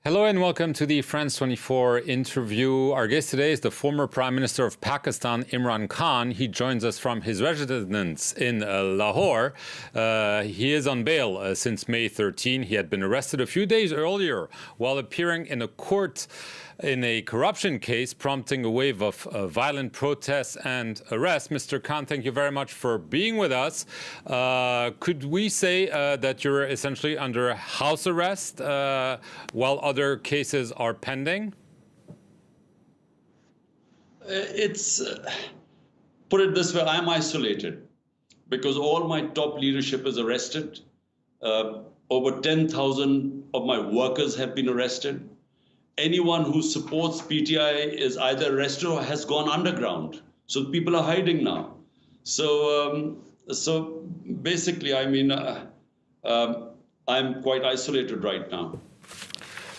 Hello and welcome to the France 24 interview. Our guest today is the former Prime Minister of Pakistan, Imran Khan. He joins us from his residence in Lahore. He is on bail since May 13. He had been arrested a few days earlier while appearing in a court in a corruption case, prompting a wave of violent protests and arrests. Mr. Khan, thank you very much for being with us. Could we say that you're essentially under house arrest while other cases are pending? Put it this way, I'm isolated because all my top leadership is arrested. Over 10,000 of my workers have been arrested. Anyone who supports PTI is either arrested or has gone underground. So people are hiding now. So basically, I mean, I'm quite isolated right now.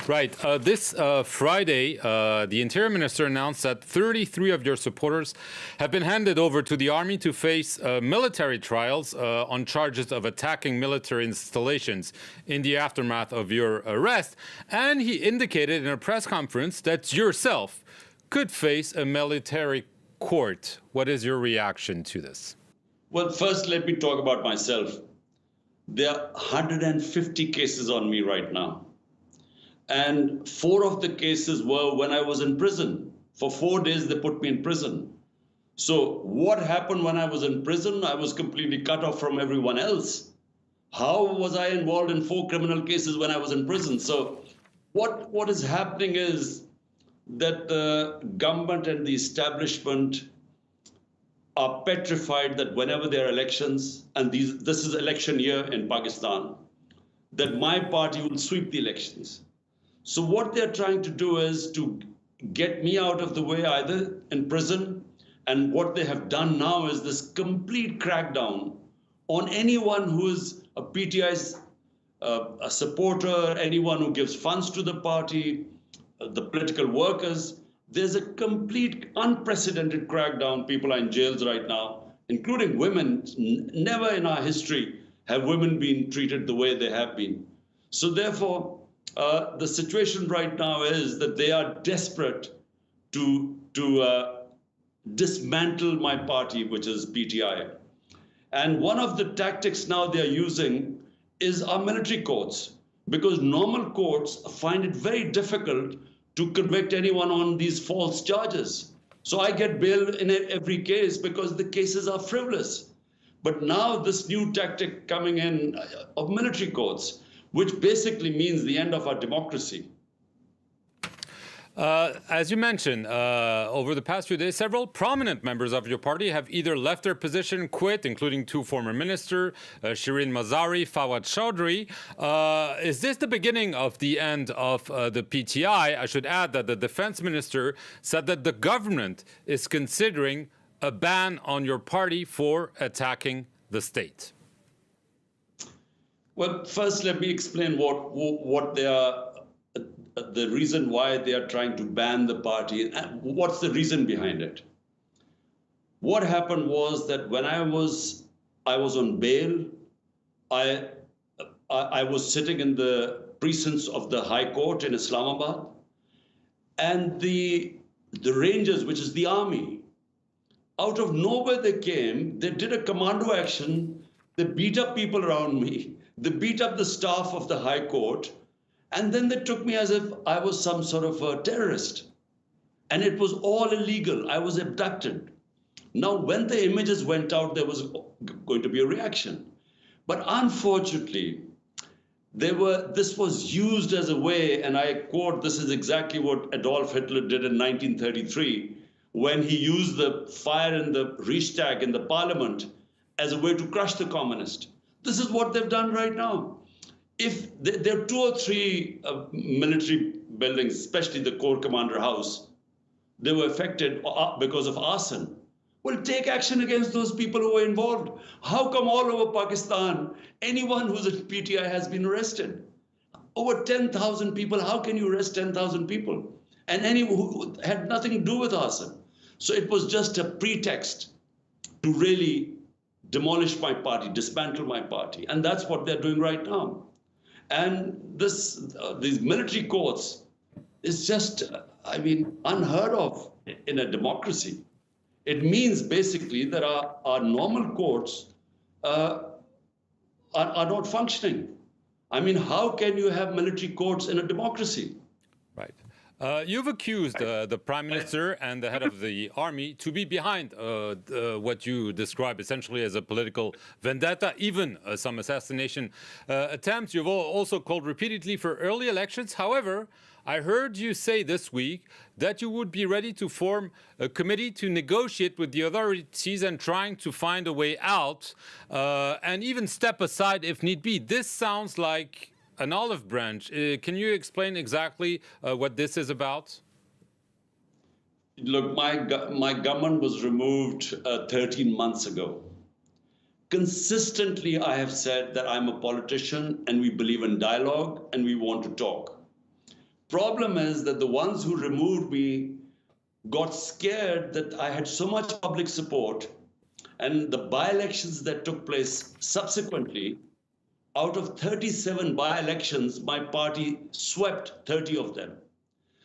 Right. This Friday, the Interior Minister announced that 33 of your supporters have been handed over to the army to face military trials on charges of attacking military installations in the aftermath of your arrest. And he indicated in a press conference that yourself could face a military court. What is your reaction to this? Well, first, let me talk about myself. There are 150 cases on me right now. And 4 of the cases were when I was in prison. For 4 days, they put me in prison. So what happened when I was in prison? I was completely cut off from everyone else. How was I involved in 4 criminal cases when I was in prison? So what is happening is that the government and the establishment are petrified that whenever there are elections, and this is election year in Pakistan, that my party will sweep the elections. So what they're trying to do is to get me out of the way, either in prison, and what they have done now is this complete crackdown on anyone who is a PTI's a supporter, anyone who gives funds to the party, the political workers. There's a complete unprecedented crackdown. People are in jails right now, including women. Never in our history have women been treated the way they have been. So therefore, the situation right now is that they are desperate to dismantle my party, which is PTI. And one of the tactics now they are using is our military courts, because normal courts find it very difficult to convict anyone on these false charges. So I get bail in every case because the cases are frivolous. But now this new tactic coming in of military courts, which basically means the end of our democracy. As you mentioned, over the past few days, several prominent members of your party have either left their position, quit, including 2 former ministers, Shireen Mazari, Fawad Chaudhry. Is this the beginning of the end of the PTI? I should add that the defense minister said that the government is considering a ban on your party for attacking the state. Well, first, let me explain what they are, the reason why they are trying to ban the party. What's the reason behind it? What happened was that when I was on bail, I was sitting in the precincts of the High Court in Islamabad, and the Rangers, which is the army, out of nowhere they came. They did a commando action. They beat up people around me. They beat up the staff of the High Court, and then they took me as if I was some sort of a terrorist. And it was all illegal. I was abducted. Now, when the images went out, there was going to be a reaction. But unfortunately, this was used as a way, and I quote, this is exactly what Adolf Hitler did in 1933, when he used the fire in the Reichstag, in the parliament, as a way to crush the communists. This is what they've done right now. If there are 2 or 3 military buildings, especially the Corps Commander House, they were affected because of arson. Well, take action against those people who were involved. How come all over Pakistan, anyone who's at PTI has been arrested? Over 10,000 people, how can you arrest 10,000 people? And anyone who had nothing to do with arson. So it was just a pretext to really demolish my party, dismantle my party. And that's what they're doing right now. And these military courts is just, I mean, unheard of in a democracy. It means basically that our normal courts are not functioning. I mean, how can you have military courts in a democracy? Right. You've accused the Prime Minister and the head of the army to be behind what you describe essentially as a political vendetta, even some assassination attempts. You've also called repeatedly for early elections. However, I heard you say this week that you would be ready to form a committee to negotiate with the authorities and trying to find a way out and even step aside if need be. This sounds like an olive branch. Can you explain exactly what this is about? Look, my government was removed 13 months ago. Consistently, I have said that I'm a politician and we believe in dialogue and we want to talk. Problem is that the ones who removed me got scared that I had so much public support, and the by-elections that took place subsequently, out of 37 by-elections, my party swept 30 of them.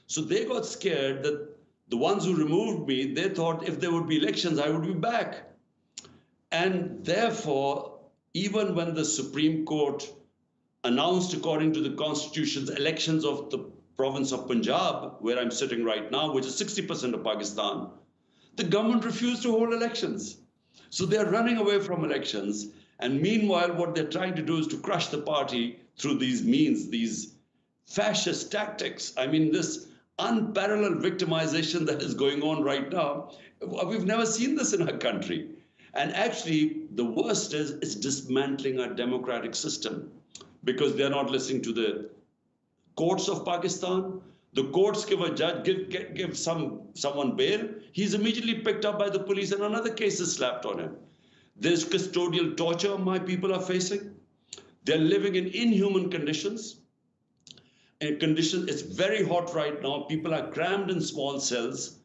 So they got scared that the ones who removed me, they thought if there would be elections, I would be back. And therefore, even when the Supreme Court announced, according to the Constitution's elections of the province of Punjab, where I'm sitting right now, which is 60% of Pakistan, the government refused to hold elections. So they're running away from elections. And meanwhile, what they're trying to do is to crush the party through these means, these fascist tactics. I mean, this unparalleled victimization that is going on right now, we've never seen this in our country. And actually, the worst is it's dismantling our democratic system because they're not listening to the courts of Pakistan. The courts give a judge, give someone bail. He's immediately picked up by the police and another case is slapped on him. There's custodial torture my people are facing. They're living in inhuman conditions. It's very hot right now. People are crammed in small cells.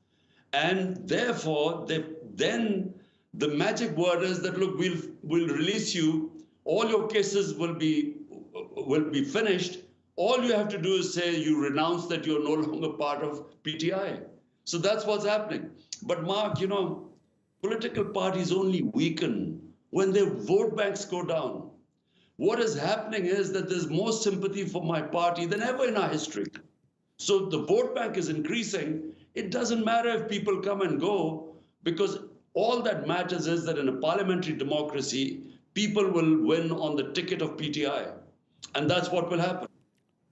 And therefore, then the magic word is that, look, we'll release you. All your cases will be finished. All you have to do is say you renounce that you're no longer part of PTI. So that's what's happening. But Mark, you know, political parties only weaken when their vote banks go down. What is happening is that there's more sympathy for my party than ever in our history. So the vote bank is increasing. It doesn't matter if people come and go, because all that matters is that in a parliamentary democracy, people will win on the ticket of PTI. And that's what will happen.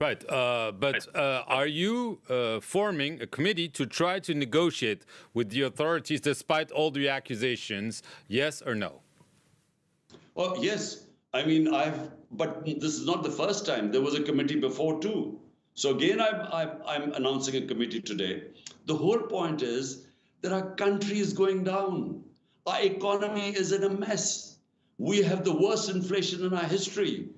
Right, but are you forming a committee to try to negotiate with the authorities despite all the accusations, yes or no? Oh, yes. I mean, but this is not the first time. There was a committee before too. So again, I'm announcing a committee today. The whole point is that our country is going down. Our economy is in a mess. We have the worst inflation in our history.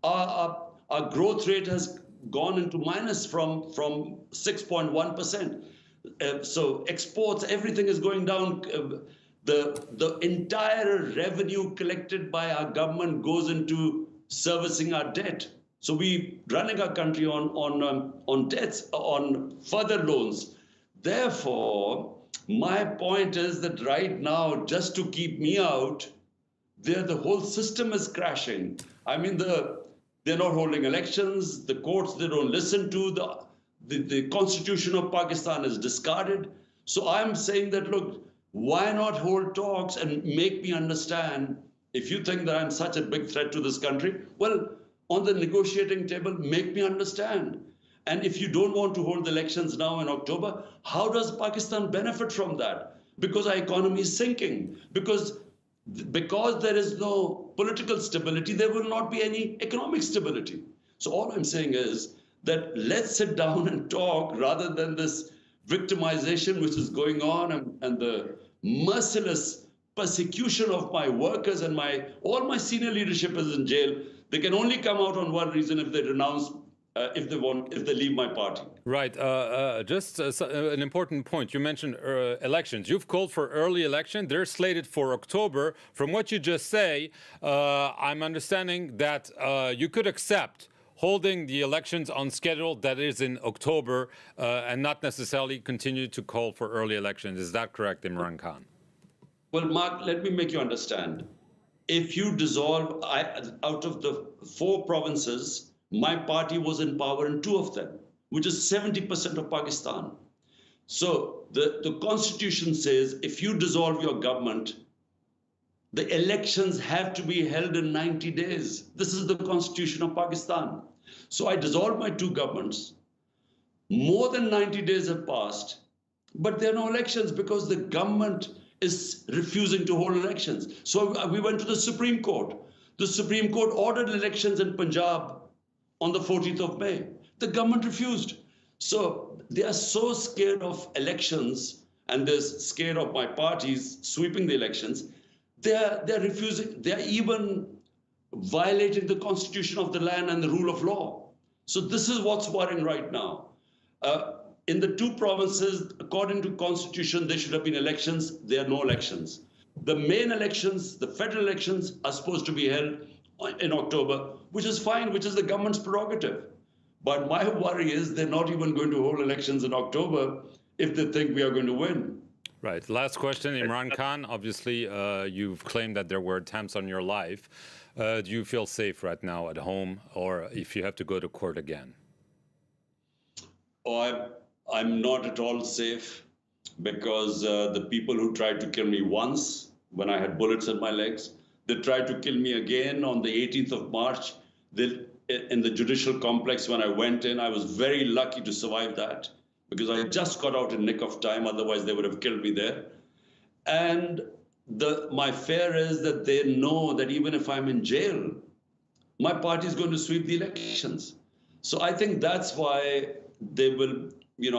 Our growth rate has gone into minus from 6.1%. So exports, everything is going down. The entire revenue collected by our government goes into servicing our debt. So we running our country on debts, on further loans. Therefore, my point is that right now, just to keep me out, the whole system is crashing. I mean, they're not holding elections. The courts, they don't listen to. The Constitution of Pakistan is discarded. So I'm saying that, look, why not hold talks and make me understand? If you think that I'm such a big threat to this country, well, on the negotiating table, make me understand. And if you don't want to hold the elections now in October, how does Pakistan benefit from that? Because our economy is sinking. Because there is no political stability, there will not be any economic stability. So all I'm saying is that let's sit down and talk rather than this victimization which is going on and the merciless persecution of my workers and all my senior leadership is in jail. They can only come out on one reason: if they renounce, if they leave my party. Right. Just an important point. You mentioned elections. You've called for early election. They're slated for October. From what you just say, I'm understanding that you could accept holding the elections on schedule, that is in October, and not necessarily continue to call for early elections. Is that correct, Imran Khan? Well, Mark, let me make you understand. If you dissolve, out of the 4 provinces, my party was in power in 2 of them, which is 70% of Pakistan. So the constitution says if you dissolve your government, the elections have to be held in 90 days. This is the constitution of Pakistan. So I dissolved my 2 governments. More than 90 days have passed, but there are no elections because the government is refusing to hold elections. So we went to the Supreme Court. The Supreme Court ordered elections in Punjab on the 14th of May. The government refused. So they are so scared of elections and they're scared of my parties sweeping the elections. They're refusing. They're even violating the constitution of the land and the rule of law. So this is what's worrying right now. In the 2 provinces, according to constitution, there should have been elections. There are no elections. The main elections, the federal elections, are supposed to be held in October, which is fine, which is the government's prerogative. But my worry is they're not even going to hold elections in October if they think we are going to win. Right. Last question, Imran Khan. Obviously, you've claimed that there were attempts on your life. Do you feel safe right now at home, or if you have to go to court again? Oh, I'm not at all safe because the people who tried to kill me once when I had bullets in my legs, they tried to kill me again on the 18th of March. In the judicial complex when I went in, I was very lucky to survive that because I just got out in nick of time. Otherwise, they would have killed me there. And my fear is that they know that even if I'm in jail, my party is going to sweep the elections. So I think that's why they will,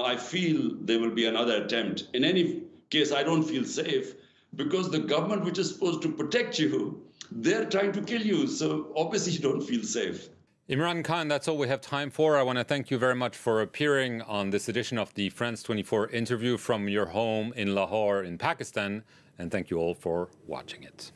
I feel there will be another attempt. In any case, I don't feel safe because the government, which is supposed to protect you, they're trying to kill you. So obviously you don't feel safe. Imran Khan, that's all we have time for. I want to thank you very much for appearing on this edition of the France 24 interview from your home in Lahore in Pakistan. And thank you all for watching it.